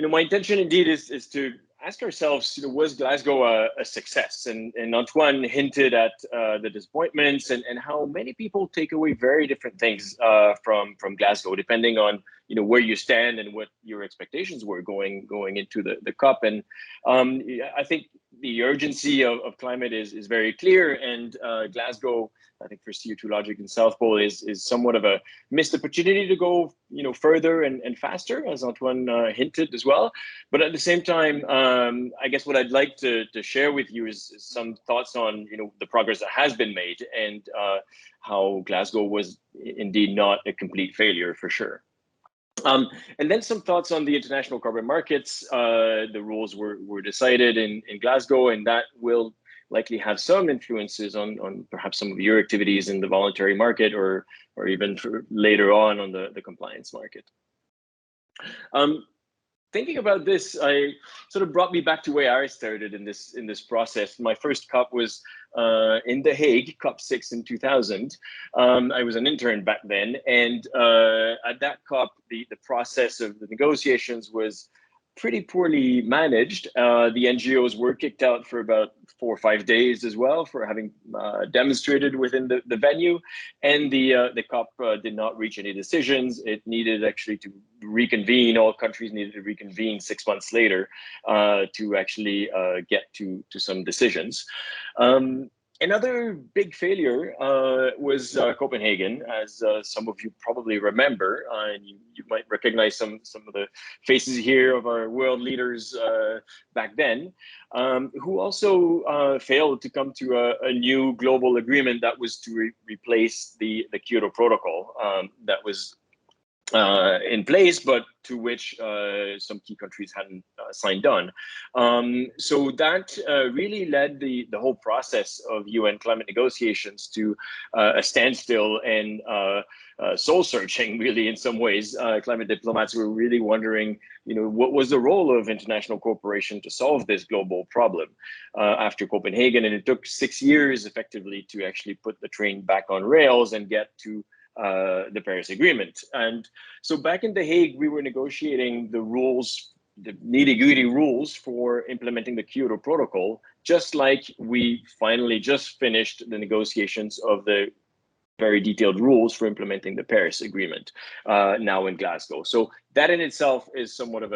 my intention indeed is to ask ourselves, was Glasgow a success? And Antoine hinted at the disappointments and how many people take away very different things from Glasgow, depending on where you stand and what your expectations were going into the COP. And I think the urgency of climate is very clear, and Glasgow, I think for CO2 logic in South Pole is somewhat of a missed opportunity to go further and faster, as Antoine hinted as well. But at the same time, I guess what I'd like to share with you is some thoughts on the progress that has been made, and how Glasgow was indeed not a complete failure for sure. And then some thoughts on the international carbon markets. The rules were decided in Glasgow, and that will likely have some influences on perhaps some of your activities in the voluntary market, or even later on the compliance market. Thinking about this, I sort of brought me back to where I started in this process. My first COP was in The Hague, COP6 in 2000. I was an intern back then, and at that COP, the process of the negotiations was pretty poorly managed. The NGOs were kicked out for about 4 or 5 days as well for having demonstrated within the venue, and the COP did not reach any decisions. It needed actually to reconvene. All countries needed to reconvene 6 months later to actually get to some decisions. Another big failure was Copenhagen, as some of you probably remember, and you might recognize some of the faces here of our world leaders back then, who also failed to come to a new global agreement that was to replace the Kyoto Protocol that was in place, but to which some key countries hadn't signed on. So that really led the whole process of UN climate negotiations to a standstill and soul searching, really, in some ways. Climate diplomats were really wondering, what was the role of international cooperation to solve this global problem after Copenhagen. And it took 6 years effectively to actually put the train back on rails and get to the Paris Agreement. And so back in The Hague, we were negotiating the rules, the nitty-gritty rules for implementing the Kyoto Protocol, just like we finally just finished the negotiations of the very detailed rules for implementing the Paris Agreement now in Glasgow. So that in itself is somewhat of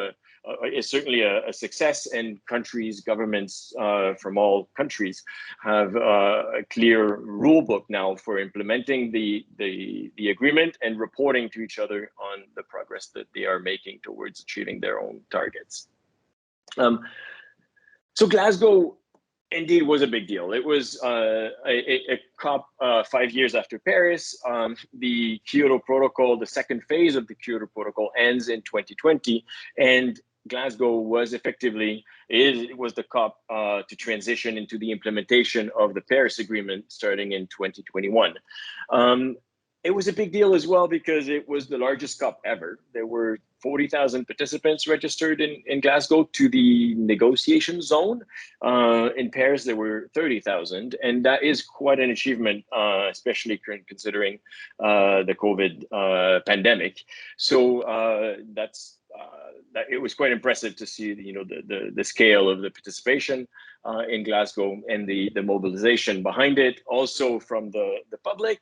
is certainly a success, and countries, governments from all countries have a clear rule book now for implementing the agreement and reporting to each other on the progress that they are making towards achieving their own targets. So Glasgow indeed was a big deal. It was a COP 5 years after Paris. The Kyoto Protocol, the second phase of the Kyoto Protocol, ends in 2020, and Glasgow was effectively, it was the COP to transition into the implementation of the Paris Agreement starting in 2021. It was a big deal as well because it was the largest COP ever. There were 40,000 participants registered in Glasgow to the negotiation zone. In Paris, there were 30,000, and that is quite an achievement, especially considering the COVID pandemic. So it was quite impressive to see the scale of the participation in Glasgow and the mobilization behind it, also from the public,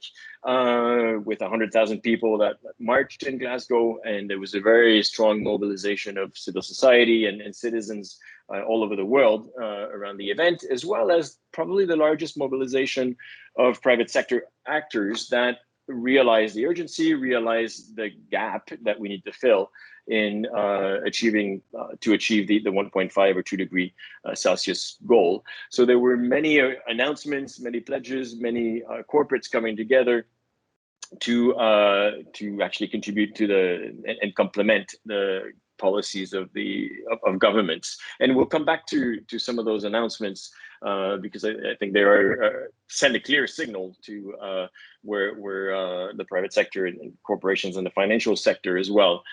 with 100,000 people that marched in Glasgow, and there was a very strong mobilization of civil society and citizens all over the world around the event, as well as probably the largest mobilization of private sector actors that realize the urgency, realize the gap that we need to fill in achieve the 1.5 or 2 degree Celsius goal. So there were many announcements, many pledges, many corporates coming together to actually contribute to and complement the policies of governments. And we'll come back to some of those announcements because I think they send a clear signal to where the private sector and corporations and the financial sector as well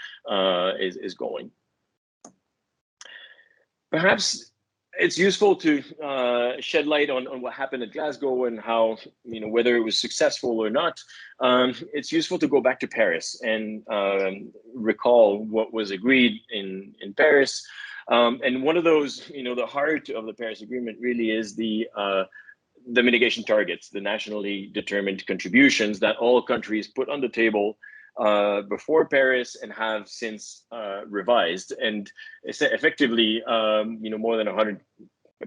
is going. Perhaps it's useful to shed light on what happened at Glasgow and how, whether it was successful or not. It's useful to go back to Paris and recall what was agreed in Paris. And one of those, the heart of the Paris Agreement really is the mitigation targets, the nationally determined contributions that all countries put on the table before Paris and have since revised. And effectively, more than 100,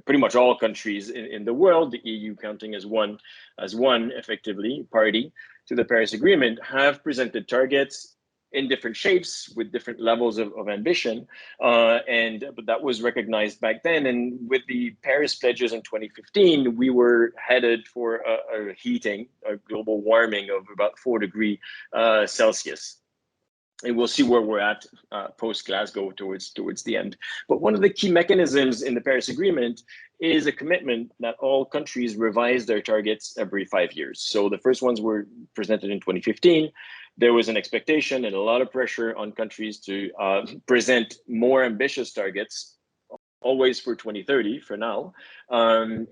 pretty much all countries in the world, the EU counting as one effectively party to the Paris Agreement, have presented targets in different shapes with different levels of ambition. But that was recognized back then. And with the Paris pledges in 2015, we were headed for a global warming of about 4 degrees Celsius. And we'll see where we're at post Glasgow towards the end. But one of the key mechanisms in the Paris Agreement is a commitment that all countries revise their targets every 5 years. So the first ones were presented in 2015. There was an expectation and a lot of pressure on countries to present more ambitious targets, always for 2030 for now,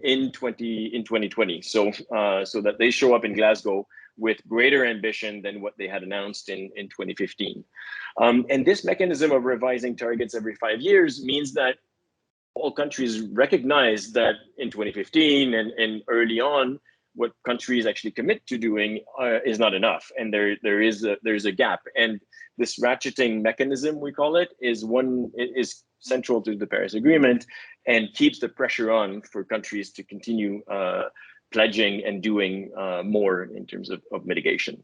in 2020. So that they show up in Glasgow with greater ambition than what they had announced in 2015. And this mechanism of revising targets every 5 years means that all countries recognize that in 2015 and early on, what countries actually commit to doing is not enough, and there's a gap. And this ratcheting mechanism, we call it, is central to the Paris Agreement and keeps the pressure on for countries to continue pledging and doing more in terms of mitigation.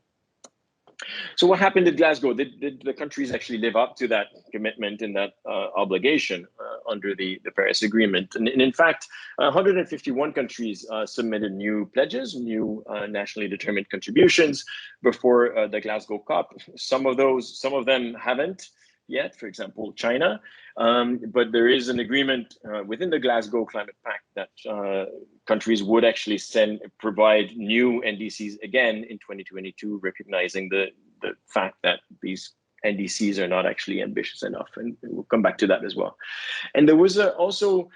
So what happened at Glasgow? Did the countries actually live up to that commitment and that obligation under the Paris Agreement? And in fact, 151 countries submitted new pledges, new nationally determined contributions before the Glasgow COP. Some of them haven't yet, for example, China. But there is an agreement within the Glasgow Climate Pact that countries would actually provide new NDCs again in 2022, recognizing the fact that these NDCs are not actually ambitious enough. And we'll come back to that as well. And there was also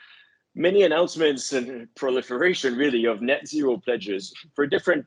many announcements and proliferation really of net zero pledges for different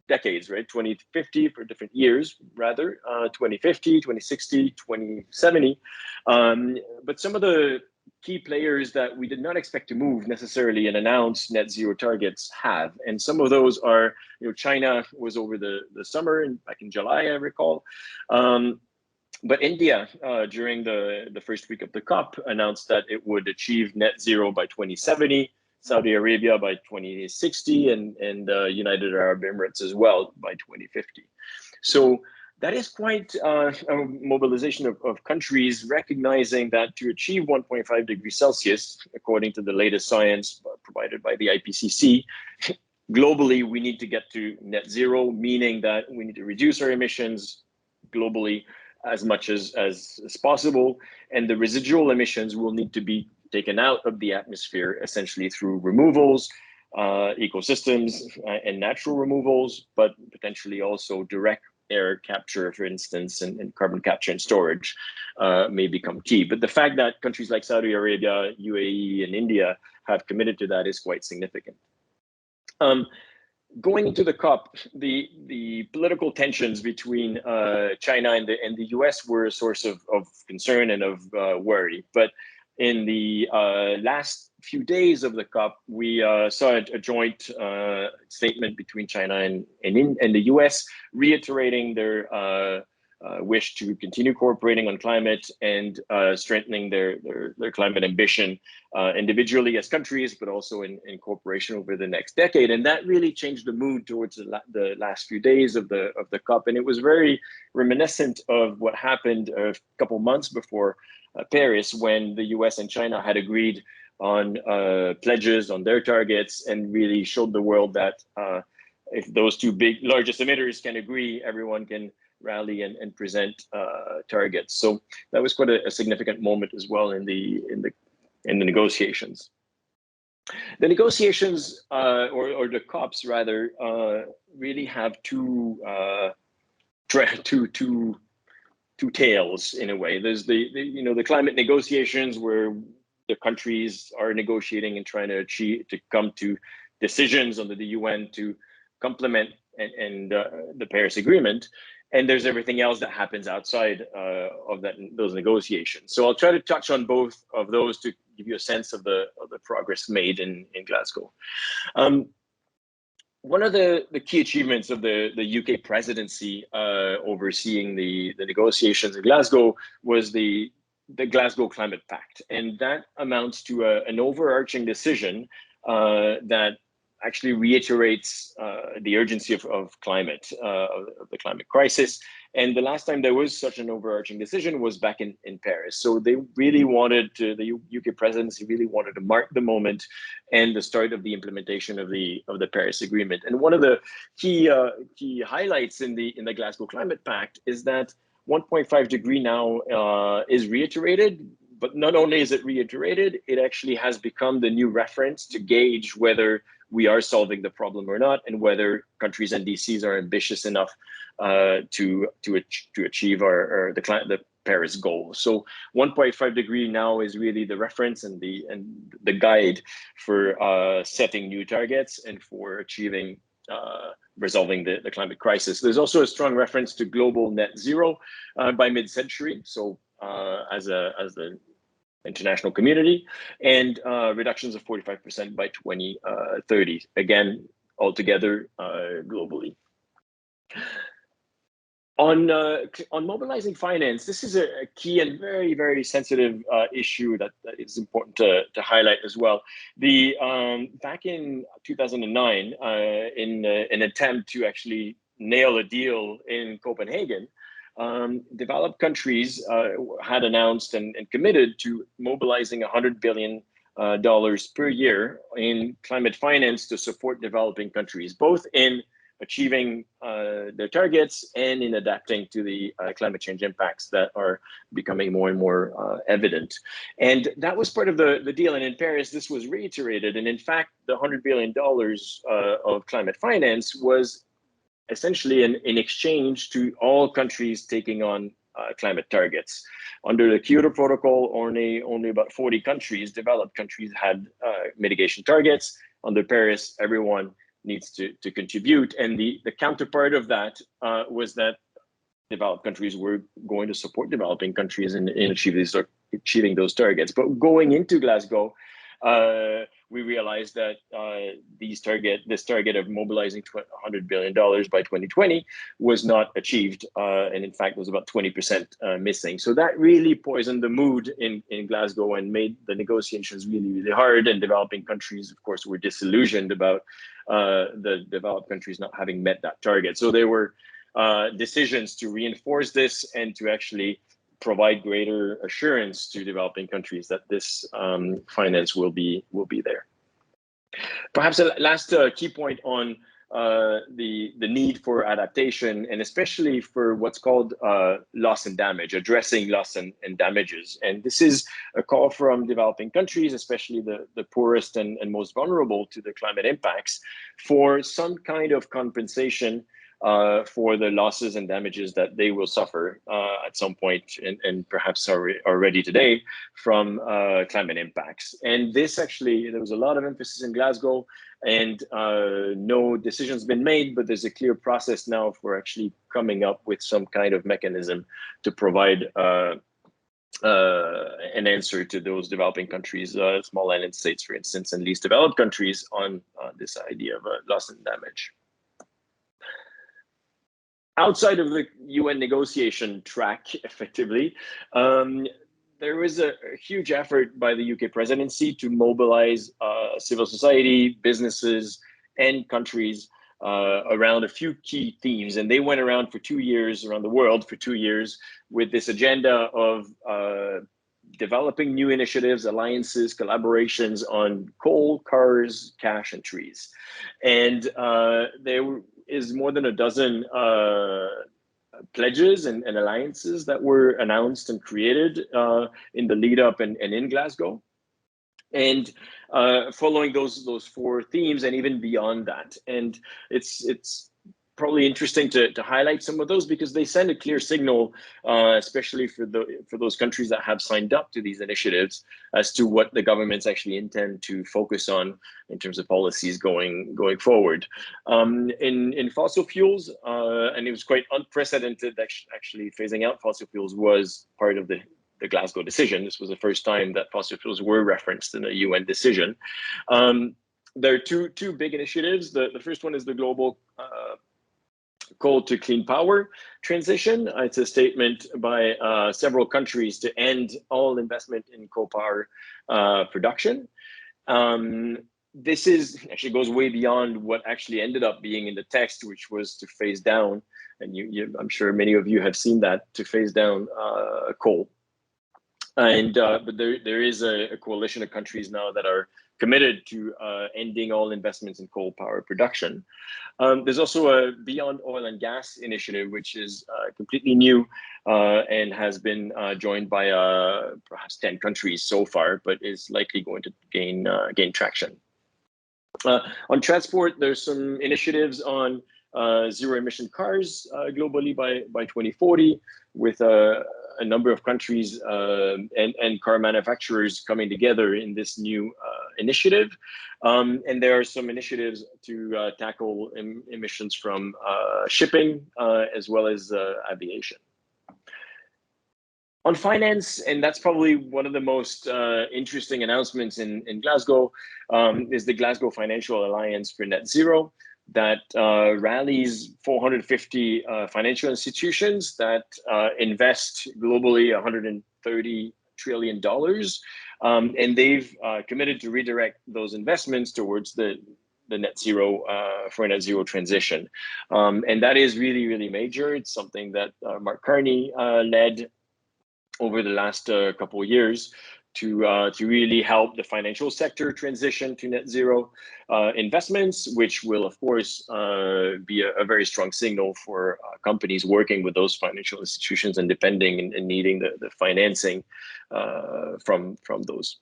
decades, right? 2050 for different years, rather, 2050, 2060, 2070. But some of the key players that we did not expect to move necessarily and announce net zero targets have. And some of those are, China was over the summer, back in July, I recall. But India, during the first week of the COP, announced that it would achieve net zero by 2070. Saudi Arabia by 2060 and United Arab Emirates as well by 2050. So that is quite a mobilization of countries recognizing that to achieve 1.5 degrees Celsius, according to the latest science provided by the IPCC, globally, we need to get to net zero, meaning that we need to reduce our emissions globally as much as possible. And the residual emissions will need to be taken out of the atmosphere essentially through removals, ecosystems and natural removals, but potentially also direct air capture, for instance, and carbon capture and storage may become key. But the fact that countries like Saudi Arabia, UAE, and India have committed to that is quite significant. Going into the COP, the political tensions between China and the US were a source of concern and of worry. But in the last few days of the COP, we saw a joint statement between China and the US, reiterating their wish to continue cooperating on climate and strengthening their climate ambition individually as countries, but also in cooperation over the next decade. And that really changed the mood towards the last few days of the COP. And it was very reminiscent of what happened a couple months before Paris, when the US and China had agreed on pledges on their targets and really showed the world that if those two largest emitters can agree, everyone can rally and present targets. So that was quite a significant moment as well in the negotiations. The negotiations or the COPs rather really have two tails in a way. There's the climate negotiations where the countries are negotiating and trying to come to decisions under the UN to complement the Paris Agreement. And there's everything else that happens outside of those negotiations. So I'll try to touch on both of those to give you a sense of the progress made in Glasgow. One of the key achievements of the UK presidency overseeing the negotiations in Glasgow was the Glasgow Climate Pact. And that amounts to an overarching decision that actually reiterates the urgency of climate, of the climate crisis. And the last time there was such an overarching decision was back in Paris. So they really wanted to, the UK presidency really wanted to mark the moment and the start of the implementation of the Paris Agreement. And one of the key highlights in the Glasgow Climate Pact is that 1.5 degree now is reiterated, but not only is it reiterated, it actually has become the new reference to gauge whether we are solving the problem or not, and whether countries and DCs are ambitious enough to achieve the Paris goal. So 1.5 degree now is really the reference and the guide for setting new targets and for achieving resolving the climate crisis. There's also a strong reference to global net zero by mid-century. So as the international community, and reductions of 45% by 2030. Again, altogether globally. On mobilizing finance, this is a key and very, very sensitive issue that is important to highlight as well. Back in 2009, in an attempt to actually nail a deal in Copenhagen, developed countries had announced and committed to mobilizing $100 billion per year in climate finance to support developing countries, both in achieving their targets and in adapting to the climate change impacts that are becoming more and more evident. And that was part of the deal. And in Paris, this was reiterated. And in fact, the $100 billion of climate finance was essentially in exchange to all countries taking on climate targets. Under the Kyoto Protocol, only about 40 countries, developed countries, had mitigation targets. Under Paris, everyone needs to contribute. And the counterpart of that was that developed countries were going to support developing countries in achieving those targets. But going into Glasgow, we realized that this target of mobilizing $100 billion by 2020 was not achieved, and in fact was about 20% missing. So that really poisoned the mood in Glasgow and made the negotiations really, really hard. And developing countries, of course, were disillusioned about the developed countries not having met that target. So there were decisions to reinforce this and to actually provide greater assurance to developing countries that this finance will be there. Perhaps a last key point on the need for adaptation, and especially for what's called loss and damage, addressing loss and damages. And this is a call from developing countries, especially the poorest and most vulnerable to the climate impacts, for some kind of compensation for the losses and damages that they will suffer at some point, and perhaps already today, from climate impacts. And this actually, there was a lot of emphasis in Glasgow, and no decision's been made, but there's a clear process now for actually coming up with some kind of mechanism to provide an answer to those developing countries, small island states, for instance, and least developed countries on this idea of loss and damage. Outside of the UN negotiation track, effectively, there was a huge effort by the UK presidency to mobilize civil society, businesses, and countries around a few key themes. And they went around for 2 years, around the world for 2 years, with this agenda of developing new initiatives, alliances, collaborations on coal, cars, cash, and trees. And there is more than a dozen pledges and alliances that were announced and created in the lead up and in Glasgow. And following those 4 themes, and even beyond that. And it's probably interesting to highlight some of those because they send a clear signal, especially for those countries that have signed up to these initiatives, as to what the governments actually intend to focus on in terms of policies going forward. In fossil fuels, and it was quite unprecedented that actually phasing out fossil fuels was part of the Glasgow decision. This was the first time that fossil fuels were referenced in a UN decision. There are two big initiatives. The first one is the global coal to clean power transition. It's a statement by several countries to end all investment in coal power production. This actually goes way beyond what actually ended up being in the text, which was to phase down, and I'm sure many of you have seen that, to phase down coal. And but there is a coalition of countries now that are committed to ending all investments in coal power production. There's also a Beyond Oil and Gas initiative, which is completely new and has been joined by perhaps 10 countries so far, but is likely going to gain traction. On transport, there's some initiatives on zero emission cars globally by 2040, with a number of countries and car manufacturers coming together in this new initiative. And there are some initiatives to tackle emissions from shipping as well as aviation. On finance, and that's probably one of the most interesting announcements in Glasgow, is the Glasgow Financial Alliance for Net Zero, that rallies 450 financial institutions that invest globally $130 trillion. And they've committed to redirect those investments towards the net zero for a net zero transition. And that is really, really major. It's something that Mark Carney led over the last couple of years to really help the financial sector transition to net zero investments, which will, of course, be a very strong signal for companies working with those financial institutions and depending and needing the financing from those.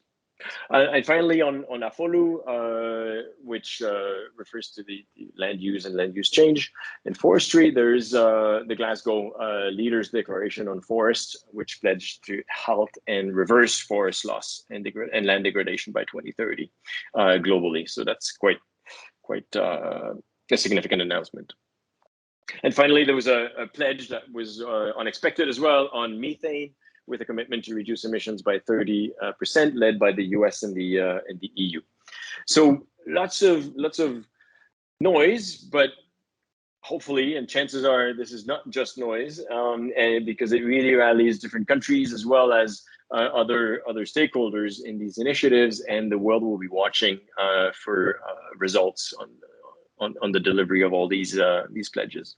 And finally, on AFOLU, which refers to the land use and land use change in forestry, there's the Glasgow Leaders Declaration on Forest, which pledged to halt and reverse forest loss and land degradation by 2030 globally. So that's quite a significant announcement. And finally, there was a pledge that was unexpected as well on methane, with a commitment to reduce emissions by 30%, led by the US and the EU. So lots of noise, but hopefully, and chances are this is not just noise, and because it really rallies different countries as well as other stakeholders in these initiatives, and the world will be watching for results on the delivery of all these pledges.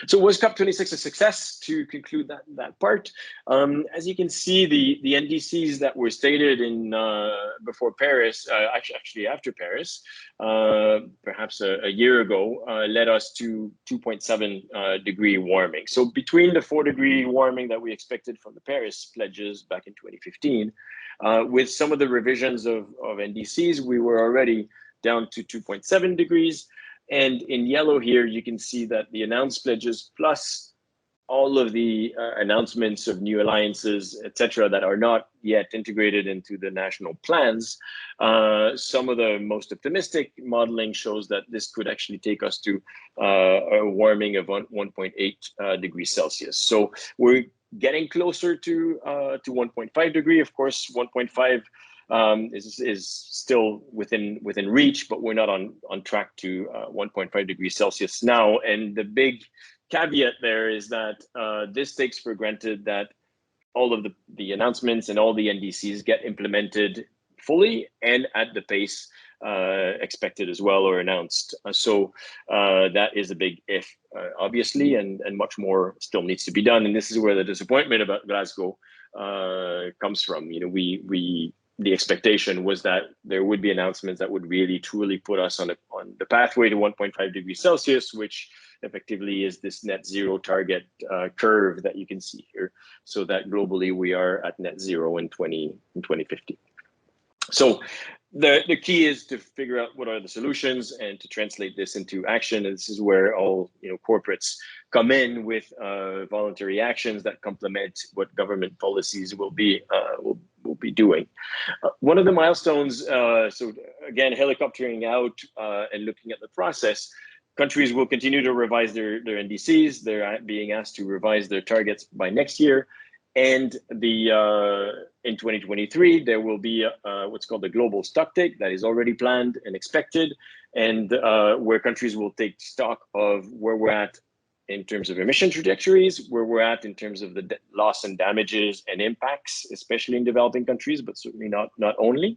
So was COP26 a success? To conclude that part, as you can see, the NDCs that were stated in before Paris, actually after Paris, perhaps a year ago, led us to 2.7 degree warming. So between the 4-degree warming that we expected from the Paris pledges back in 2015, with some of the revisions of NDCs, we were already down to 2.7 degrees. And in yellow here, you can see that the announced pledges plus all of the announcements of new alliances, et cetera, that are not yet integrated into the national plans. Some of the most optimistic modeling shows that this could actually take us to a warming of 1.8 degrees Celsius. So we're getting closer to 1.5 degree. Of course, 1.5 is still within reach, but we're not on track to 1.5 degrees Celsius now. And the big caveat there is that this takes for granted that all of the announcements and all the NDCs get implemented fully and at the pace expected as well or announced. So that is a big if, obviously, and much more still needs to be done. And this is where the disappointment about Glasgow comes from. You know, the expectation was that there would be announcements that would really truly put us on the pathway to 1.5 degrees Celsius, which effectively is this net zero target curve that you can see here, so that globally we are at net zero in 2050. So the key is to figure out what are the solutions and to translate this into action. And this is where all corporates come in with voluntary actions that complement what government policies will be doing. One of the milestones, so again, helicoptering out and looking at the process, countries will continue to revise their NDCs. They're being asked to revise their targets by next year. And in 2023, there will be what's called the global stocktake that is already planned and expected, and where countries will take stock of where we're at in terms of emission trajectories, where we're at in terms of the loss and damages and impacts, especially in developing countries, but certainly not only,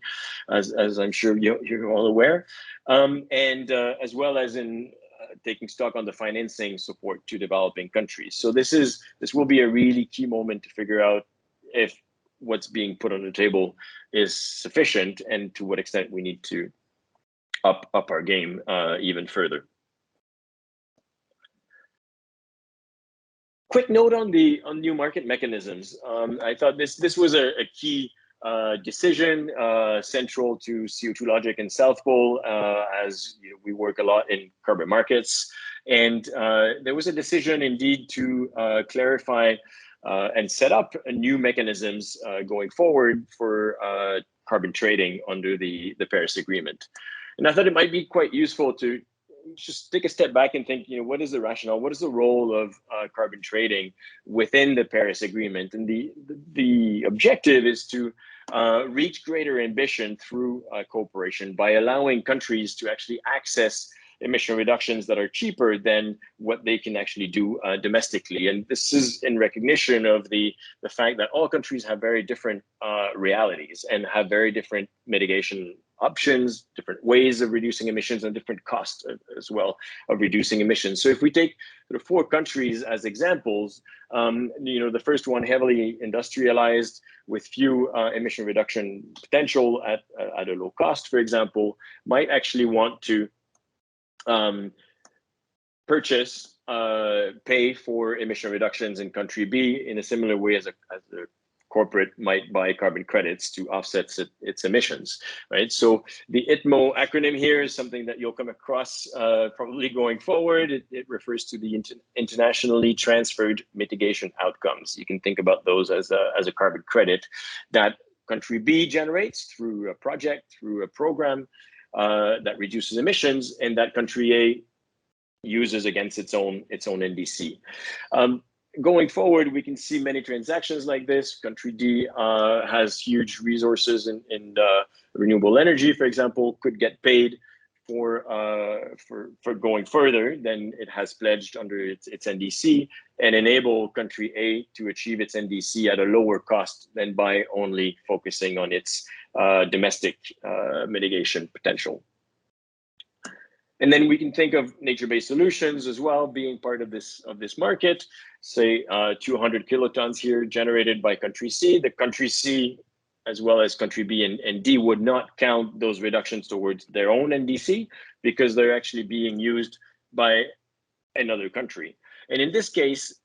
as I'm sure you're all aware, and as well as in taking stock on the financing support to developing countries. So this will be a really key moment to figure out if what's being put on the table is sufficient and to what extent we need to up our game even further. Quick note on new market mechanisms. I thought this was a key decision central to CO2 Logic and South Pole, as we work a lot in carbon markets. And there was a decision indeed to clarify and set up new mechanisms going forward for carbon trading under the Paris Agreement. And I thought it might be quite useful to just take a step back and think, what is the rationale? What is the role of carbon trading within the Paris Agreement? And the objective is to reach greater ambition through cooperation by allowing countries to actually access emission reductions that are cheaper than what they can actually do domestically. And this is in recognition of the fact that all countries have very different realities and have very different mitigation options, different ways of reducing emissions, and different costs as well of reducing emissions. So if we take sort of 4 countries as examples, the first one, heavily industrialized with few emission reduction potential at a low cost, for example, might actually want to pay for emission reductions in country B in a similar way as a corporate might buy carbon credits to offset its emissions, right? So the ITMO acronym here is something that you'll come across probably going forward. It refers to the internationally transferred mitigation outcomes. You can think about those as a carbon credit that country B generates through a project, through a program that reduces emissions, and that country A uses against its own NDC. Going forward, we can see many transactions like this. Country D has huge resources in renewable energy, for example, could get paid for going further than it has pledged under its NDC, and enable country A to achieve its NDC at a lower cost than by only focusing on its domestic mitigation potential. And then we can think of nature-based solutions as well being part of this market. Say 200 kilotons here generated by country C. The country C, as well as country B and D, would not count those reductions towards their own NDC because they're actually being used by another country. And in this case,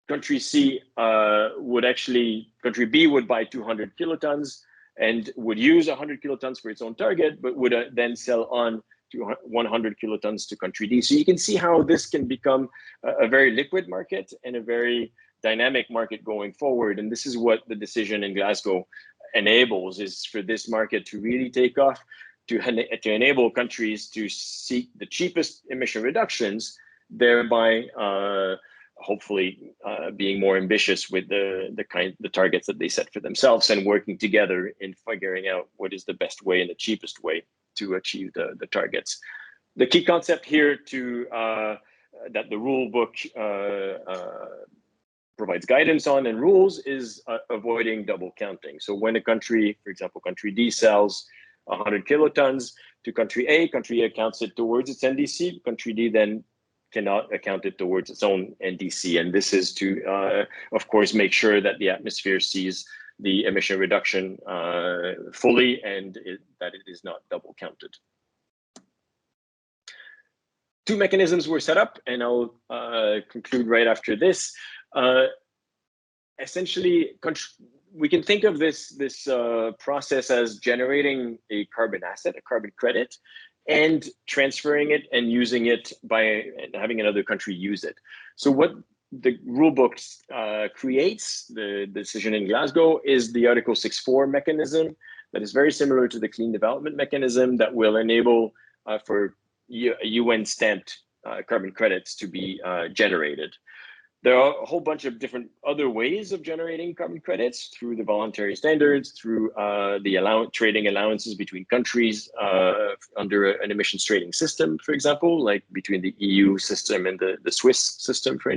country C country B would buy 200 kilotons and would use 100 kilotons for its own target, but would then sell on 100 kilotons to country D. So you can see how this can become a very liquid market and a very dynamic market going forward. And this is what the decision in Glasgow enables, is for this market to really take off, to enable countries to seek the cheapest emission reductions, thereby hopefully being more ambitious with the targets that they set for themselves and working together in figuring out what is the best way and the cheapest way to achieve the targets. The key concept here that the rule book provides guidance on and rules is avoiding double counting. So when a country, for example, country D sells 100 kilotons to country A counts it towards its NDC, country D then cannot account it towards its own NDC. And this is to, of course, make sure that the atmosphere sees the emission reduction fully and that it is not double counted. 2 mechanisms were set up, and I'll conclude right after this. essentially, we can think of this process as generating a carbon asset, a carbon credit, and transferring it and using it by having another country use it. So what the rulebook creates, the decision in Glasgow, is the Article 6.4 mechanism that is very similar to the Clean Development Mechanism that will enable for UN stamped carbon credits to be generated. There are a whole bunch of different other ways of generating carbon credits through the voluntary standards, through the trading allowances between countries under an emissions trading system, for example, like between the EU system and the Swiss system, for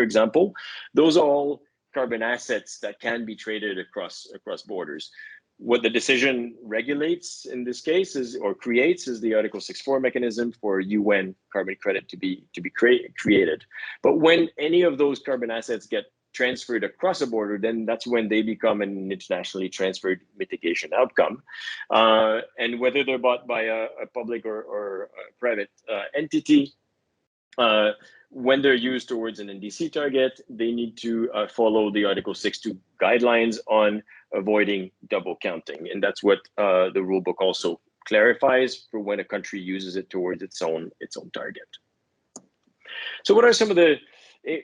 example. Those are all carbon assets that can be traded across borders. What the decision regulates in this case or creates is the Article 6.4 mechanism for UN carbon credit to be created. But when any of those carbon assets get transferred across a border, then that's when they become an internationally transferred mitigation outcome. And whether they're bought by a public or a private entity, when they're used towards an NDC target, they need to follow the Article 6.2 guidelines on avoiding double counting. And that's what the rulebook also clarifies for when a country uses it towards its own target. So what are some of the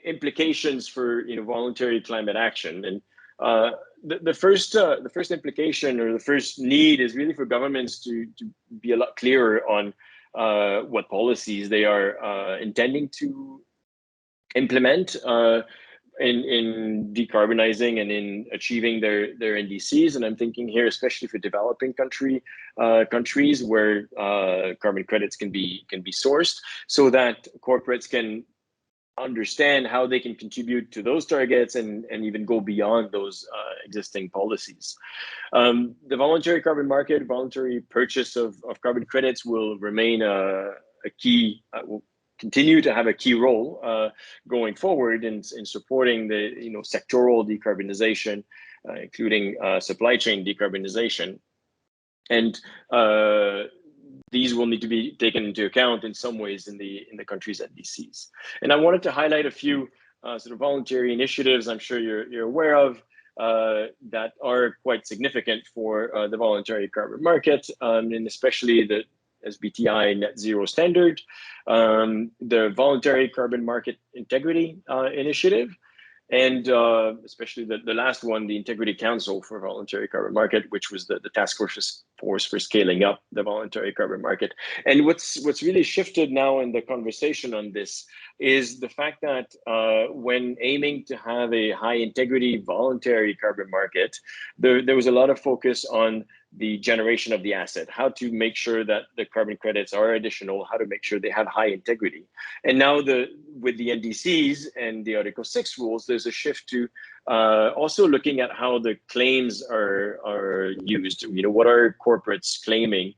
implications for voluntary climate action? And the first implication or the first need is really for governments to be a lot clearer on what policies they are intending to implement in decarbonizing and in achieving their NDCs. And I'm thinking here, especially for developing countries where carbon credits can be sourced, so that corporates can understand how they can contribute to those targets and even go beyond those existing policies. The voluntary carbon market, voluntary purchase of carbon credits will remain a key, will continue to have a key role going forward in supporting the sectoral decarbonization, including supply chain decarbonization. And these will need to be taken into account in some ways in the country's NDCs. And I wanted to highlight a few sort of voluntary initiatives I'm sure you're aware of that are quite significant for the voluntary carbon market, and especially the SBTi net zero standard, the voluntary carbon market integrity initiative, and especially the last one, the Integrity Council for Voluntary Carbon Market, which was the task force for scaling up the voluntary carbon market. And what's really shifted now in the conversation on this is the fact that when aiming to have a high integrity voluntary carbon market, there was a lot of focus on the generation of the asset, how to make sure that the carbon credits are additional, how to make sure they have high integrity. And now with the NDCs and the Article 6 rules, there's a shift to also looking at how the claims are used. What are corporates claiming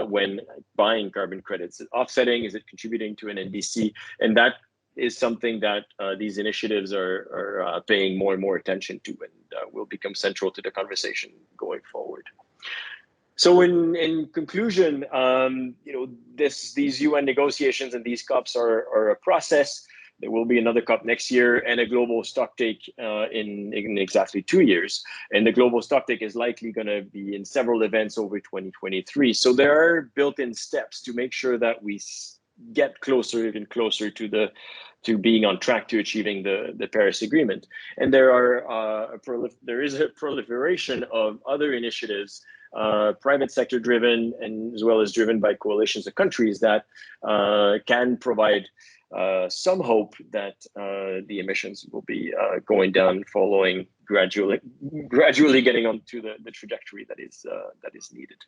when buying carbon credits? Is it offsetting? Is it contributing to an NDC? And that is something that these initiatives are paying more and more attention to, and will become central to the conversation going forward. So in conclusion, these UN negotiations and these COPs are a process. There will be another COP next year and a global stocktake in exactly 2 years. And the global stocktake is likely going to be in several events over 2023. So there are built-in steps to make sure that we get even closer to being on track to achieving the Paris Agreement. And there is a proliferation of other initiatives, private sector driven, and as well as driven by coalitions of countries that can provide some hope that the emissions will be going down, following gradually getting onto the trajectory that is needed.